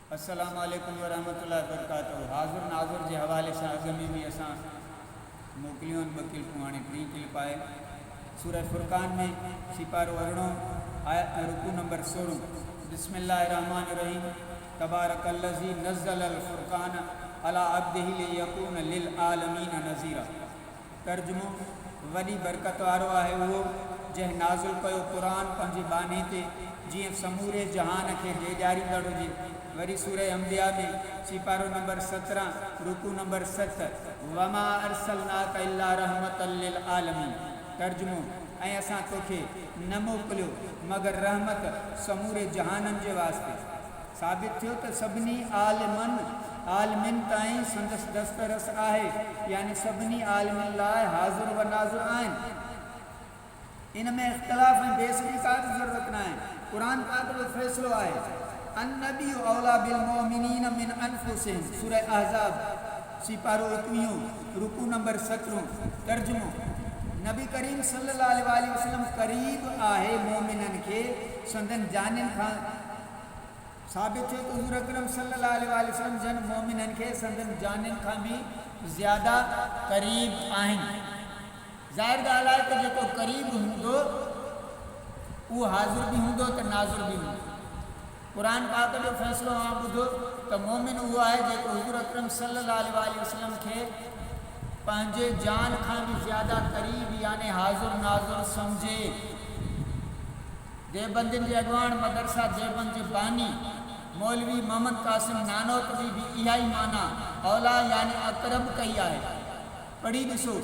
अस्सलामु अलैकुम वरहमतुल्लाहि वबरकातुहू। हाज़ुर नाज़ुर के हवाले से अॻ में भी असां मोकिलियूं आहिनि 2 क्लिपूं, हाणे 3 क्लिप आहे। सूरह फुरक़ान में सिपारो 18 आयत रुकू नंबर 16। बिस्मिल्लाहिर्रहमानिर्रहीम। तबारकल्लज़ी नज़्ज़लल फुरक़ान अला अब्दिही लियकून लिल आलमीन नज़ीरा। तर्जुमो, वॾी बरकत वारो आहे उहो जंहिं नाज़िल कयो क़ुरान पंहिंजे बाने ते जीअं समूरे जहान खे ॾेॼारींदड़ हुजे। वरी सूरह अंबिया में सिपारो नंबर 17 रुकू नंबर 7। वमा अरसलनाका इल्ला रहमतल लिल आलमीन। तर्जुमो, ऐं असां तोखे न मोकिलियो मगर रहमत समूरे जहाननि जे वास्ते। साबित थियो त सभिनी आलमिन ताईं संदसि दस्तरस आहे, यानी सभिनी आलमिन लाइ हाज़िर व नाज़िर आहिनि। इन में इख्तिलाफ़ ऐं बेसरी का बि ज़रूरत न आहे। क़ुरान पाक जो फ़ैसिलो आहे अन्नबी औला बिल मोमिनीन मिन अनफुसिहिम। सूरह अहज़ाब सिपारो 21 रुकू नंबर 17। तर्जुमो, नबी करीम सल्लल्लाहु अलैहि वसल्लम करीब आहे मोमिननि खे संदन जाननि खां। साबित थियो त हुज़ूर अकरम सल्लल्लाहु अलैहि वसल्लम जन मोमिननि खे संदन जाननि खां भी ज़्यादा करीब आहिनि। ज़ाहिर ॻाल्हि आहे त जेको करीब हूंदो उहो हाज़िर भी हूंदो त नाज़िर भी हूंदो। क़ुरान पाक जो फ़ैसिलो ॿुधो त मोमिन उहो आहे जेको हुज़ूर अकरम सल्लल्लाहु अलैहि वसल्लम खे पंहिंजे जान खां भी ज़्यादा करीब यानी हाज़िर नाज़िर सम्झे। देवबंदियुनि जे अॻवान मदरसा देवबंद जे बानी मौलवी मोहम्मद कासिम नानोतवी भी इहा ई माना औला यानी अक़रब कई आहे। पढ़ी ॾिसो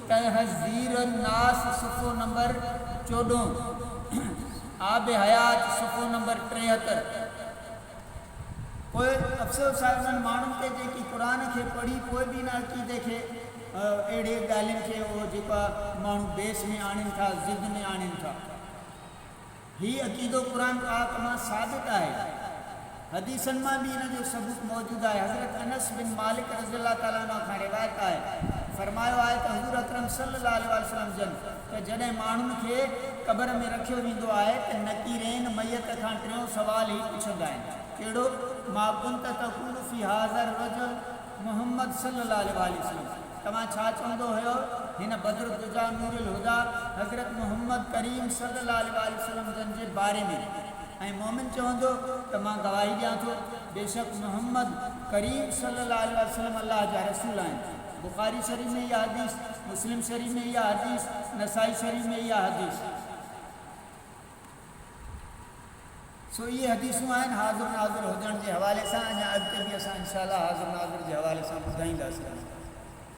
तहज़ीर नास सुफ़ो नंबर 14, आब हयात सुफ़ो नंबर 73। कोई अफ़सोस आहे उन्हनि माण्हुनि ते जेकी क़ुरान खे पढ़ी पोइ बि न अक़ीदे खे अहिड़े ॻाल्हियुनि खे उहो जेका माण्हू बेस में आणनि था, ज़िद में आणनि था। हीउ अक़ीदो क़ुरान पाक मां साबित आहे। हदीसनि मां भी इन जो सबूत मौजूद आहे। हज़रत अनस बिन मालिक रज़ियल्लाहु ताला अन्हु खां रिवायत आहे, फरमायो आहे त हुज़ूर अकरम सल्लल्लाहु अलैहि वसल्लम जन त जॾहिं माण्हुनि खे क़बर में रखियो वेंदो आहे त नकीरेन मयत खां टियों सवाल ही पुछंदा आहिनि। कहिड़ो? मा कुंत तक़ूलु फ़ी हाज़र रजुल मुहम्मद सल्लल्लाहु अलैहि वसल्लम। तव्हां छा चवंदो हुयो हिन बद्र दुजा नूरुल हुदा हज़रत मुहम्मद करीम सल्लल्लाहु अलैहि वसल्लम जन जे बारे में? ऐं मोमिन चवंदो त मां गवाही ॾियां थो बेशक मुहम्मद करीम सल्लल्लाहु अलैहि वसल्लम अल्लाह जा रसूल आहिनि। बुखारी शरीफ में यह हदीस, मुस्लिम शरीफ में यह हदीस, नसाई शरीफ में यह हदीस। सो ये हदीसूं आहिनि हाज़िर नाज़िर हुजण जे हवाले सां। अञा अॻिते बि असां इंशाअल्लाह हाज़िर नाज़िर जे हवाले सां ॿुधाईंदासीं।